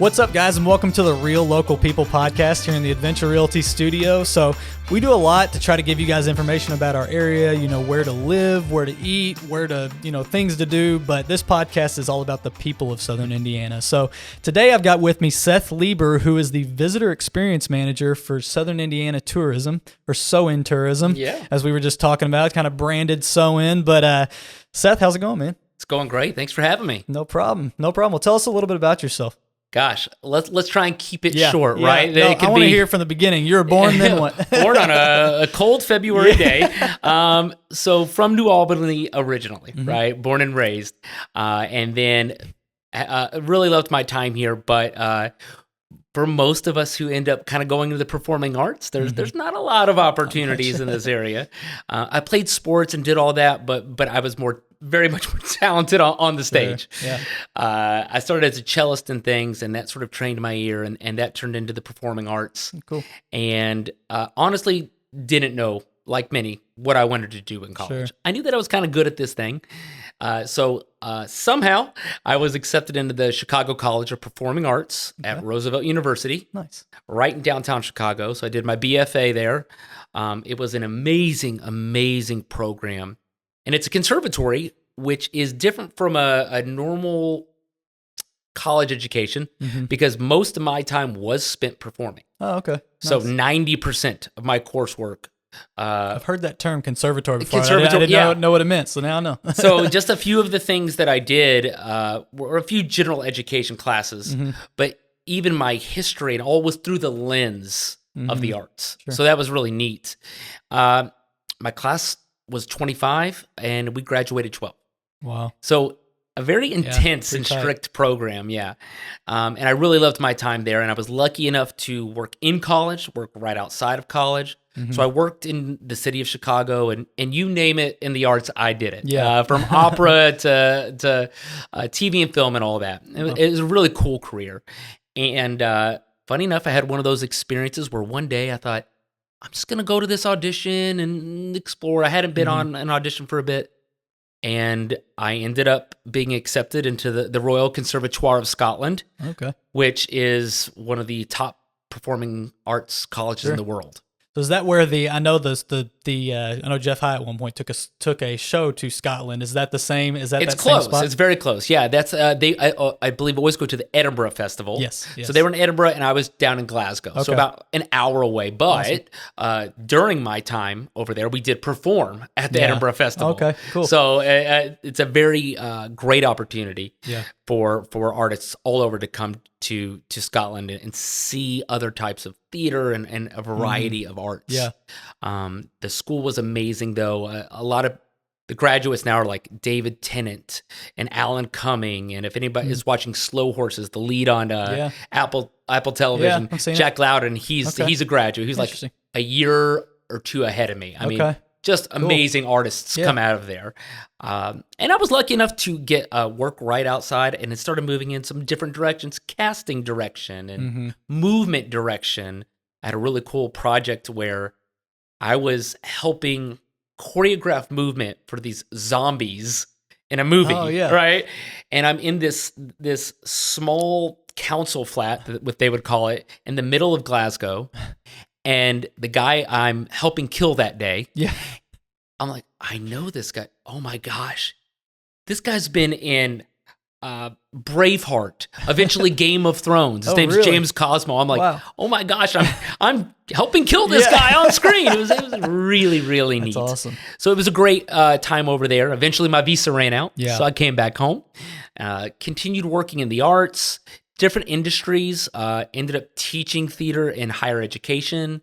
What's up, guys, and welcome to the Real Local People podcast here in the AdventuREalty studio. So we do a lot to try to give you guys information about our area, where to live, where to eat, where to, things to do. But this podcast is all about the people of Southern Indiana. So today I've got with me Seth Lieber, who is the Visitor Experience Manager for Southern Indiana Tourism, or SoIN Tourism, as we were just talking about, kind of branded SoIN. But Seth, how's it going, man? It's going great. Thanks for having me. No problem. Well, tell us a little bit about yourself. Gosh, let's try and keep it short, right? No, I want to hear from the beginning. You were born, then what? Born on a cold February day. So from New Albany originally, right? Born and raised. And then really loved my time here. But for most of us who end up kind of going into the performing arts, there's not a lot of opportunities in this area. I played sports and did all that, but I was very much more talented on the stage. Sure. Yeah. I started as a cellist and things, and that sort of trained my ear, and that turned into the performing arts. Cool. And honestly, didn't know, like many, what I wanted to do in college. Sure. I knew that I was kind of good at this thing. So somehow I was accepted into the Chicago College of Performing Arts at Roosevelt University. Nice. Right in downtown Chicago. So I did my BFA there. It was an amazing, amazing program. And it's a conservatory, which is different from a normal college education because most of my time was spent performing. Oh, okay. Nice. So 90% of my coursework. I've heard that term conservatory before. Conservatory, I didn't know what it meant, so now I know. So just a few of the things that I did were a few general education classes, but even my history and all was through the lens of the arts. Sure. So that was really neat. My class was 25 and we graduated 12. Wow. So a very intense and strict program, And I really loved my time there, and I was lucky enough to work in college, work right outside of college. So I worked in the city of Chicago, and you name it in the arts, I did it. Yeah. From opera to TV and film and all that. It was a really cool career. And funny enough, I had one of those experiences where one day I thought, I'm just going to go to this audition and explore. I hadn't been on an audition for a bit. And I ended up being accepted into the Royal Conservatory of Scotland, which is one of the top performing arts colleges in the world. So is that where I know Jeff High at one point took a show to Scotland. Is that the same? Is that it's that close? Same spot? It's very close. Yeah, that's I believe always go to the Edinburgh Festival. Yes. So they were in Edinburgh, and I was down in Glasgow, so about an hour away. But during my time over there, we did perform at the Edinburgh Festival. Okay, cool. So it's a very great opportunity for artists all over to come to Scotland and see other types of theater and a variety of arts. Yeah. The school was amazing, though. A lot of the graduates now are like David Tennant and Alan Cumming, and if anybody is watching Slow Horses, the lead on Apple Television, Jack Loudon, he's a graduate. He's like a year or two ahead of me. I mean, just amazing artists come out of there. And I was lucky enough to get work right outside, and it started moving in some different directions, casting direction and movement direction. I had a really cool project where I was helping choreograph movement for these zombies in a movie, right? And I'm in this small council flat, what they would call it, in the middle of Glasgow. And the guy I'm helping kill that day, I'm like, I know this guy. Oh my gosh. This guy's been in Braveheart, eventually Game of Thrones. His name's James Cosmo. I'm like, oh my gosh, I'm helping kill this guy on screen. It was really, really neat. That's awesome. So it was a great time over there. Eventually my visa ran out, so I came back home, continued working in the arts, different industries, ended up teaching theater in higher education,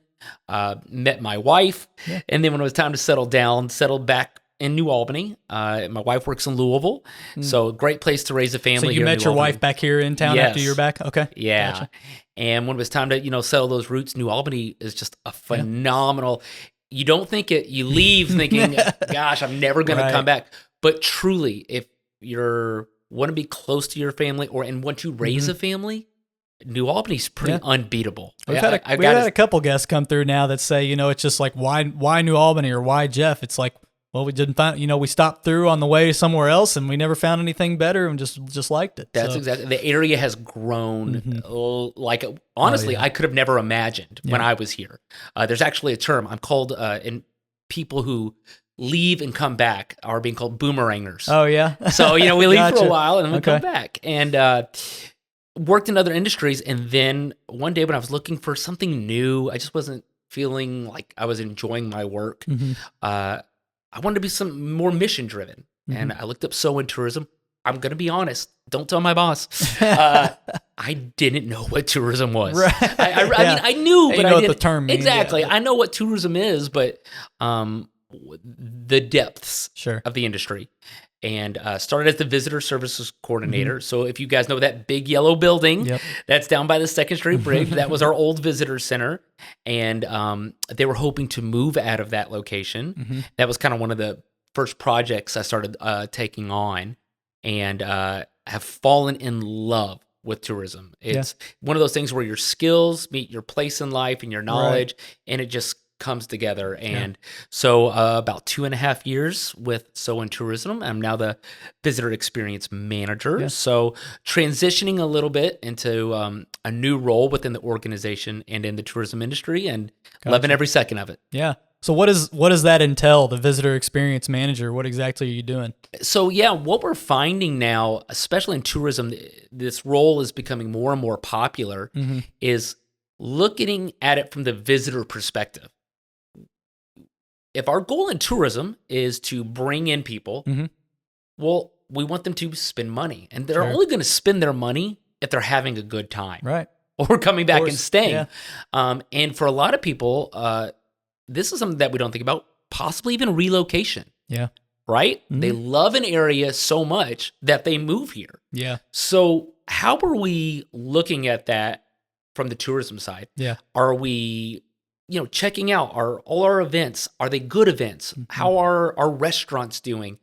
met my wife, and then when it was time to settled back in New Albany. My wife works in Louisville, so great place to raise a family. So you met your wife back here in town after you were back? Okay. Yeah. Gotcha. And when it was time to, settle those roots, New Albany is just a phenomenal, you don't think it, you leave thinking, gosh, I'm never going to come back. But truly, if you're want to be close to your family and want to raise a family, New Albany's pretty unbeatable. We've had a couple guests come through now that say, it's just like, why New Albany or why Jeff? It's like, well, we didn't find, we stopped through on the way somewhere else and we never found anything better and just liked it. That's exactly, the area has grown like, honestly, I could have never imagined when I was here. There's actually a term I'm called, in people who leave and come back are being called boomerangers. Oh yeah. So, we leave for a while and then we come back, and worked in other industries. And then one day when I was looking for something new, I just wasn't feeling like I was enjoying my work. I wanted to be some more mission driven, and I looked up SoIN Tourism. I'm going to be honest. Don't tell my boss. I didn't know what tourism was. Right. I mean, I knew, but I didn't. What the term means. Exactly. Yeah. I know what tourism is, but the depths of the industry. And started as the visitor services coordinator. So if you guys know that big yellow building, that's down by the 2nd Street Bridge, that was our old visitor center. And they were hoping to move out of that location. That was kind of one of the first projects I started taking on, and have fallen in love with tourism. It's one of those things where your skills meet your place in life and your knowledge, and it just comes together. And so about 2.5 years with SoIN Tourism, I'm now the visitor experience manager. So transitioning a little bit into a new role within the organization and in the tourism industry, and loving every second of it. Yeah. So what does that entail, the visitor experience manager? What exactly are you doing? So what we're finding now, especially in tourism, this role is becoming more and more popular, is looking at it from the visitor perspective. If our goal in tourism is to bring in people, well, we want them to spend money. And they're only going to spend their money if they're having a good time. Right. Or coming back and staying. And for a lot of people, this is something that we don't think about, possibly even relocation. Yeah. Right? They love an area so much that they move here. Yeah. So how are we looking at that from the tourism side? Yeah. Are we checking out all our events? Are they good events? How are our restaurants doing?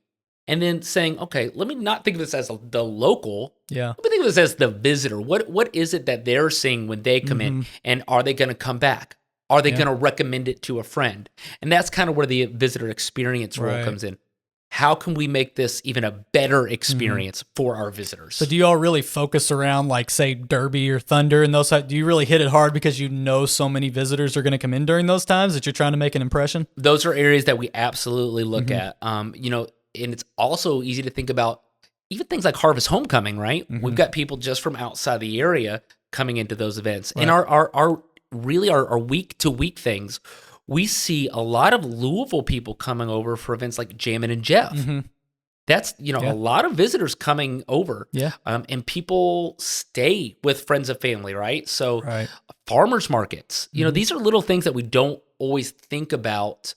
And then saying, okay, let me not think of this as the local. Yeah. Let me think of this as the visitor. What is it that they're seeing when they come in? And are they going to come back? Are they going to recommend it to a friend? And that's kind of where the visitor experience role comes in. How can we make this even a better experience for our visitors? So do you all really focus around, like, say, Derby or Thunder and those? Do you really hit it hard because so many visitors are going to come in during those times that you're trying to make an impression? Those are areas that we absolutely look at. And it's also easy to think about even things like Harvest Homecoming, right? We've got people just from outside the area coming into those events. Right. And our week-to-week things, we see a lot of Louisville people coming over for events like Jammin' and Jeff. That's, a lot of visitors coming over. Yeah. And people stay with friends and family, right? So farmers markets, these are little things that we don't always think about,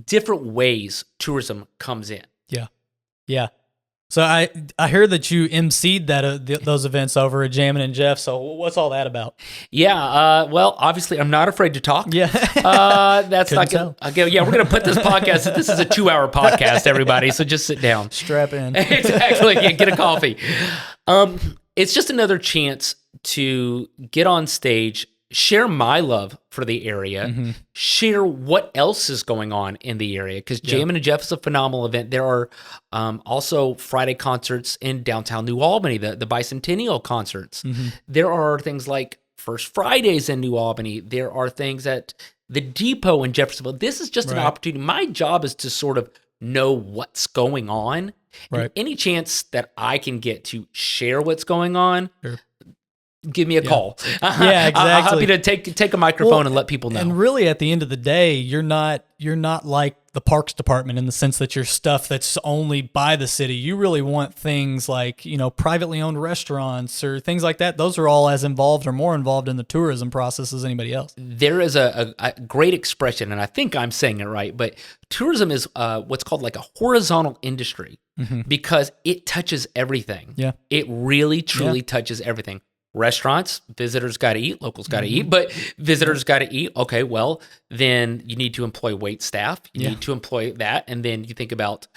different ways tourism comes in. Yeah. Yeah. So I heard that you emceed those events over at Jammin' and Jeff. So what's all that about? Yeah. Well, obviously, I'm not afraid to talk. Yeah. That's not good. Yeah, we're gonna put this podcast. This is a 2-hour podcast, everybody. So just sit down, strap in. Exactly. Yeah, get a coffee. It's just another chance to get on stage, share my love for the area, share what else is going on in the area, because Jammin' and Jeff is a phenomenal event. There are also Friday concerts in downtown New Albany, the bicentennial concerts. There are things like First Fridays in New Albany. There are things at the Depot in Jeffersonville. This is just an opportunity. My job is to sort of know what's going on. And any chance that I can get to share what's going on, give me a call. Yeah, exactly. I'm happy to take a microphone and let people know. And really, at the end of the day, you're not like the parks department in the sense that you're stuff that's only by the city. You really want things like, privately owned restaurants or things like that. Those are all as involved or more involved in the tourism process as anybody else. There is a great expression, and I think I'm saying it right, but tourism is what's called like a horizontal industry because it touches everything. Yeah. It really, truly touches everything. Restaurants, visitors got to eat, locals got to eat, but visitors got to eat. Okay, well, then you need to employ wait staff. You need to employ that. And then you think about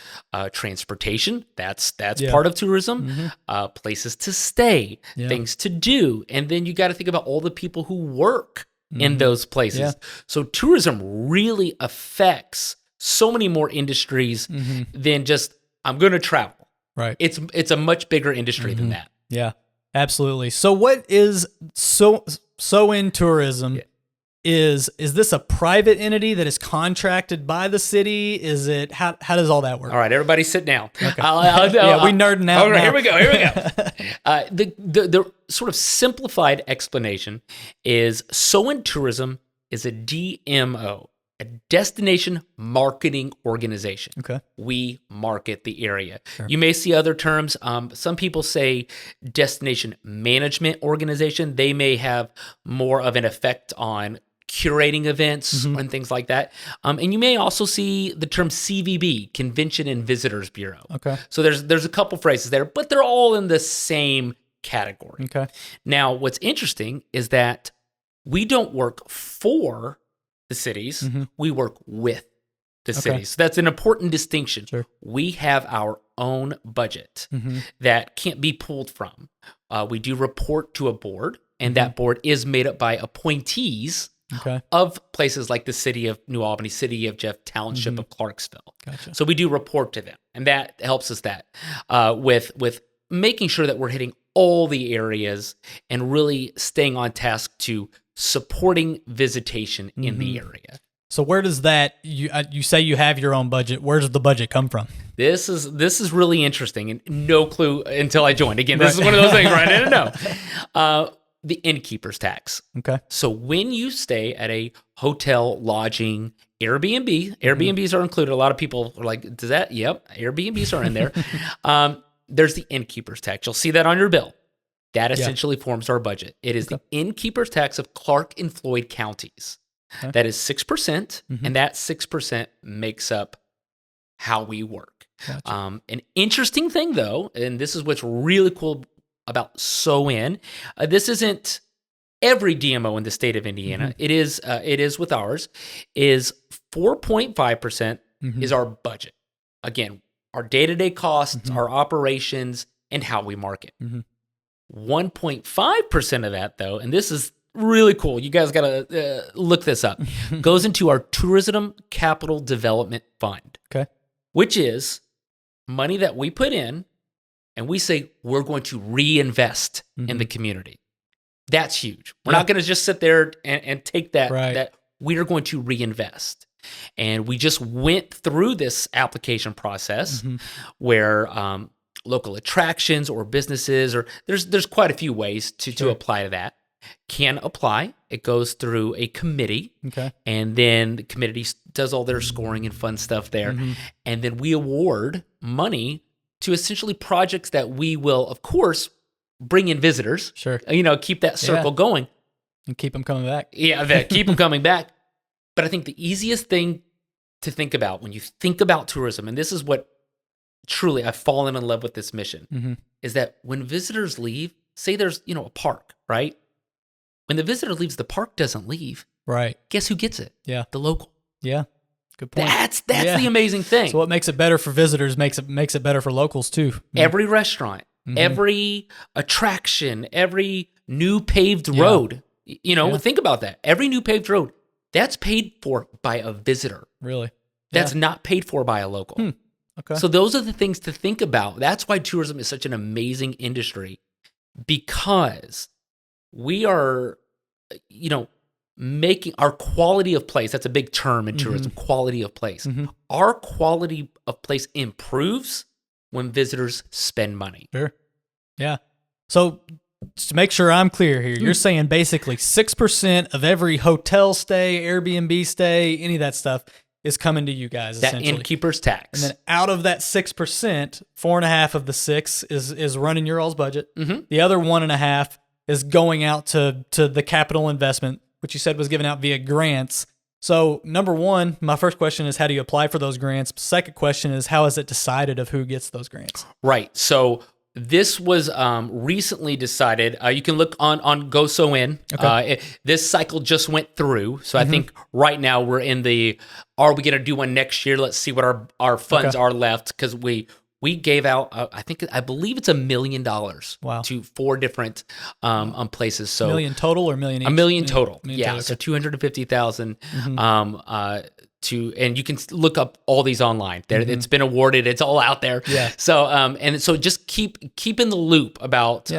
transportation. That's part of tourism. Places to stay, things to do. And then you got to think about all the people who work in those places. So tourism really affects so many more industries than just I'm going to travel. Right. It's a much bigger industry than that. Yeah, absolutely. So what is SoIN Tourism? Yeah. Is this a private entity that is contracted by the city? Is it how does all that work? All right, everybody sit down. Okay. Yeah, we nerding out. All right, now. here we go. The sort of simplified explanation is SoIN Tourism is a DMO, a destination marketing organization. Okay. We market the area. Sure. You may see other terms. Some people say destination management organization. They may have more of an effect on curating events and things like that. And you may also see the term CVB, Convention and Visitors Bureau. Okay. So there's a couple phrases there, but they're all in the same category. Okay. Now, what's interesting is that we don't work for the cities. We work with the cities. So that's an important distinction. Sure. We have our own budget that can't be pulled from. We do report to a board, and that board is made up by appointees of places like the city of New Albany, city of Jeff, township of Clarksville. Gotcha. So we do report to them, and that helps us with making sure that we're hitting all the areas and really staying on task to supporting visitation in the area. So where does that you say you have your own budget? Where does the budget come from? This is really interesting, and no clue until I joined. Again, this is one of those things where I didn't know. The innkeeper's tax. Okay. So when you stay at a hotel, lodging, Airbnb, Airbnbs are included. A lot of people are like, does that? Yep, Airbnbs are in there. There's the innkeeper's tax. You'll see that on your bill. That essentially forms our budget. It is the innkeeper's tax of Clark and Floyd counties. Okay. That is 6%, and that 6% makes up how we work. Gotcha. An interesting thing, though, and this is what's really cool about SoIN, this isn't every DMO in the state of Indiana. It is with ours, is 4.5% is our budget. Again, our day-to-day costs, our operations, and how we market. 1.5% of that, though, and this is really cool. You guys got to look this up. Goes into our Tourism Capital Development Fund, which is money that we put in, and we say we're going to reinvest in the community. That's huge. We're not going to just sit there and take that. That we are going to reinvest. And we just went through this application process where local attractions or businesses, or there's quite a few ways to apply to that, can apply. It goes through a committee, and then the committee does all their scoring and fun stuff there, and then we award money to essentially projects that we will, of course, bring in visitors. Sure, keep that circle going, and keep them coming back. Yeah, keep them coming back. But I think the easiest thing to think about when you think about tourism, and this is what truly I've fallen in love with this mission, is that when visitors leave, say there's a park, right? When the visitor leaves, the park doesn't leave. Right. Guess who gets it? Yeah. The local. Yeah. Good point. That's the amazing thing. So what makes it better for visitors makes it better for locals too. Every restaurant, every attraction, every new paved road, think about that. Every new paved road, that's paid for by a visitor. Really? That's not paid for by a local. Okay. So those are the things to think about. That's why tourism is such an amazing industry, because we are, making our quality of place. That's a big term in tourism, quality of place. Our quality of place improves when visitors spend money. Sure. Yeah. So just to make sure I'm clear here, you're saying basically 6% of every hotel stay, Airbnb stay, any of that stuff is coming to you guys, that essentially. Innkeeper's tax. And then out of that 6%, 4.5 of the 6 is running your all's budget. The other 1.5 is going out to the capital investment, which you said was given out via grants. So number one, my first question is, how do you apply for those grants? Second question is, how is it decided of who gets those grants? Right. So this was recently decided. You can look on GoSoIN. Okay. This cycle just went through. So I think right now we're in the, are we going to do one next year? Let's see what our funds are left, because we gave out, I believe it's $1 million to 4 different places. So $1 million total or $1 million each? $1 million total. Million total, So $250,000 and you can look up all these online. It's been awarded. It's all out there. Yeah. So and so just keep in the loop about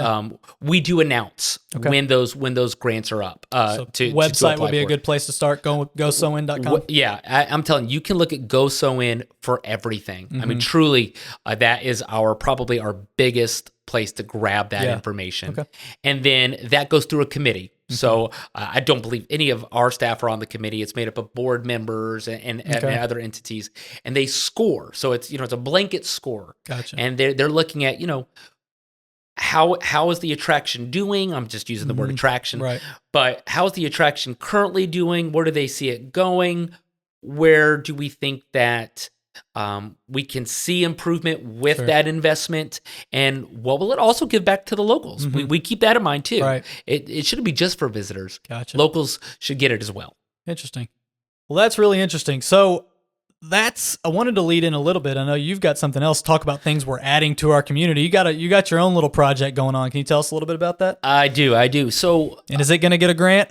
we do announce when those grants are up. Website would be a good place to start. GoSoIN.com. Yeah, I'm telling you, you can look at GoSoIN for everything. I mean, truly, that is probably our biggest place to grab that information. Okay. And then that goes through a committee. So I don't believe any of our staff are on the committee. It's made up of board members and other entities, and they score. So it's it's a blanket score. Gotcha. And they're looking at how is the attraction doing? I'm just using the word attraction, right? But how is the attraction currently doing? Where do they see it going? Where do we think that we can see improvement with that investment, and what will it also give back to the locals? We keep that in mind too. Right. It shouldn't be just for visitors. Gotcha. Locals should get it as well. Interesting. Well, that's really interesting. So I wanted to lead in a little bit. I know you've got something else to talk about, things we're adding to our community. You got your own little project going on. Can you tell us a little bit about that? I do. So, and is it going to get a grant?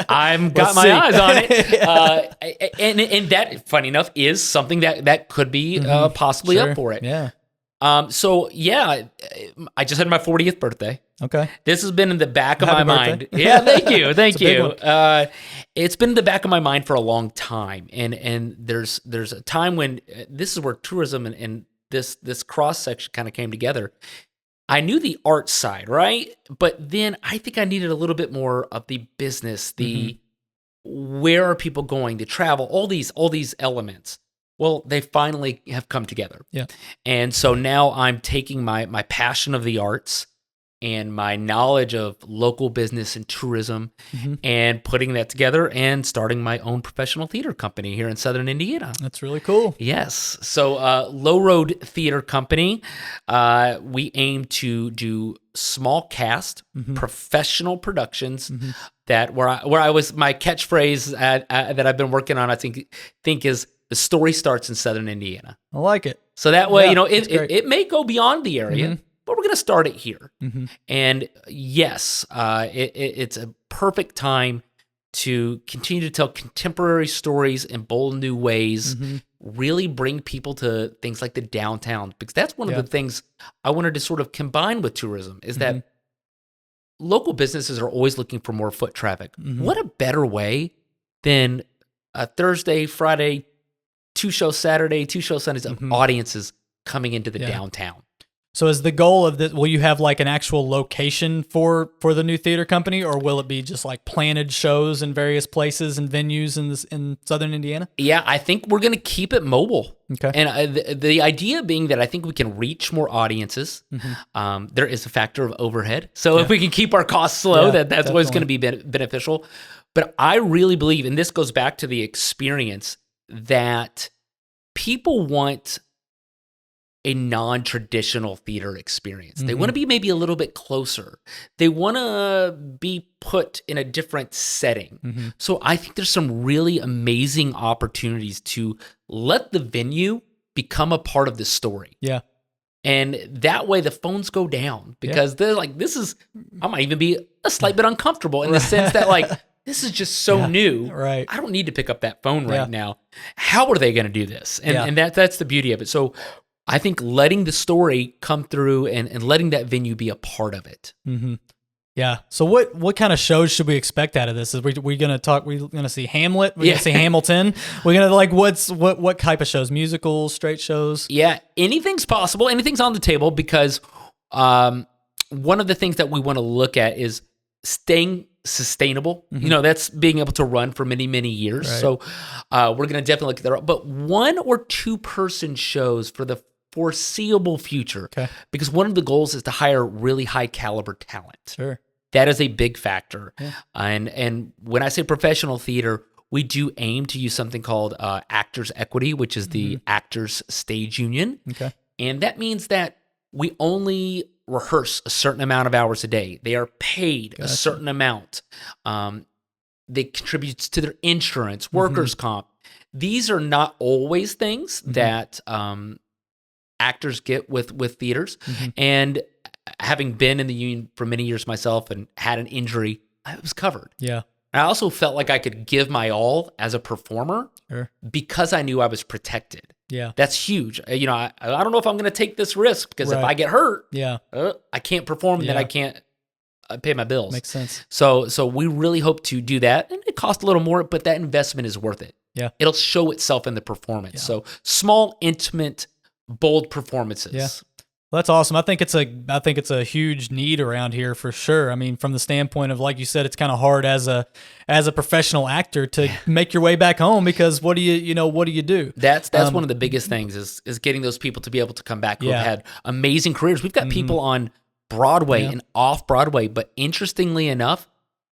I've got my eyes on it. And that, funny enough, is something that could be possibly up for it. Yeah. So yeah, I just had my 40th birthday. Okay. This has been in the back of Happy my birthday. mind. Yeah, thank you. It's It's been in the back of my mind for a long time. And there's a time when this is where tourism and this cross section kind of came together. I knew the art side, right? But then I think I needed a little bit more of the business, the where are people going, the travel, all these elements. Well, they finally have come together. Yeah. And so now I'm taking my passion of the arts and my knowledge of local business and tourism and putting that together and starting my own professional theater company here in Southern Indiana. That's really cool. Yes. So Low Road Theater Company, we aim to do small cast, professional productions that where I was, my catchphrase that I've been working on, I think is the story starts in Southern Indiana. I like it. So that way, it may go beyond the area, but we're going to start it here. And yes, it's a perfect time to continue to tell contemporary stories in bold new ways, really bring people to things like the downtown, because that's one of the things I wanted to sort of combine with tourism is that local businesses are always looking for more foot traffic. What a better way than a Thursday, Friday, 2 shows Saturday, 2 shows Sundays of audiences coming into the downtown. So is the goal of this, will you have like an actual location for the new theater company, or will it be just like planted shows in various places and venues in Southern Indiana? Yeah, I think we're going to keep it mobile. Okay. And the idea being that I think we can reach more audiences. There is a factor of overhead. So if we can keep our costs low, that's what's going to be beneficial. But I really believe, and this goes back to the experience, that people want a non-traditional theater experience. They want to be maybe a little bit closer. They want to be put in a different setting. So I think there's some really amazing opportunities to let the venue become a part of the story. Yeah. And that way the phones go down because they're like, I might even be a slight bit uncomfortable in the sense that like, this is just so new. Right. I don't need to pick up that phone right now. How are they going to do this? And that's the beauty of it. So I think letting the story come through and letting that venue be a part of it. Yeah. So what kind of shows should we expect out of this? Is we going to talk? We're going to see Hamlet. We're going to see Hamilton. We're going to like what type of shows? Musicals, straight shows? Yeah. Anything's possible. Anything's on the table because one of the things that we want to look at is staying sustainable. That's being able to run for many, many years. Right. So we're going to definitely look at that. But 1 or 2 person shows for the foreseeable future. Okay. Because one of the goals is to hire really high caliber talent. Sure. That is a big factor. Yeah. And when I say professional theater, we do aim to use something called Actors Equity, which is the Actors Stage Union. Okay. And that means that we only rehearse a certain amount of hours a day. They are paid a certain amount. They contribute to their insurance, workers' comp. These are not always things that actors get with theaters. And having been in the union for many years myself and had an injury, I was covered. Yeah. I also felt like I could give my all as a performer because I knew I was protected. Yeah. That's huge. I don't know if I'm going to take this risk because if I get hurt, I can't perform and then I can't pay my bills. Makes sense. So we really hope to do that. And it costs a little more, but that investment is worth it. Yeah. It'll show itself in the performance. Yeah. So small, intimate, bold performances. Yeah. Well, that's awesome. I think it's a huge need around here for sure. I mean, from the standpoint of, like you said, it's kind of hard as a professional actor to make your way back home because what do you do? That's one of the biggest things is getting those people to be able to come back who have had amazing careers. We've got people on Broadway and off Broadway, but interestingly enough,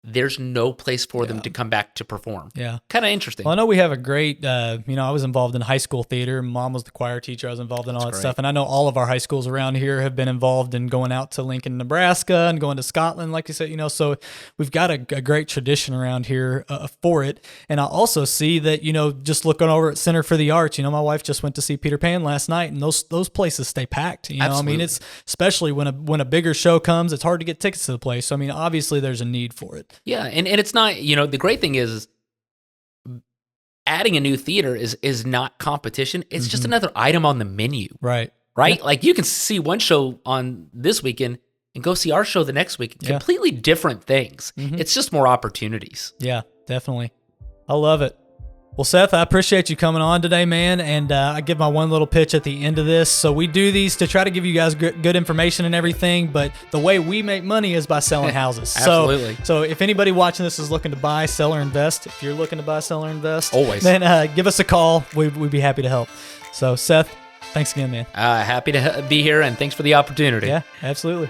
there's no place for them to come back to perform. Yeah. Kind of interesting. Well, I know we have a great, I was involved in high school theater. Mom was the choir teacher. I was involved in all that stuff. And I know all of our high schools around here have been involved in going out to Lincoln, Nebraska and going to Scotland, like you said, so we've got a great tradition around here for it. And I also see that, just looking over at Center for the Arts, my wife just went to see Peter Pan last night and those places stay packed. I mean, it's especially when a bigger show comes, it's hard to get tickets to the place. So, I mean, obviously there's a need for it. Yeah, and it's not, the great thing is adding a new theater is not competition. It's just another item on the menu. Right? Yeah. Like you can see one show on this weekend and go see our show the next week. Completely different things. It's just more opportunities. Yeah, definitely. I love it. Well, Seth, I appreciate you coming on today, man, and I give my one little pitch at the end of this. So we do these to try to give you guys good information and everything, but the way we make money is by selling houses. Absolutely. So if anybody watching this is looking to buy, sell, or invest, if you're looking to buy, sell, or invest, always, then give us a call. We'd be happy to help. So, Seth, thanks again, man. Happy to be here, and thanks for the opportunity. Yeah, absolutely.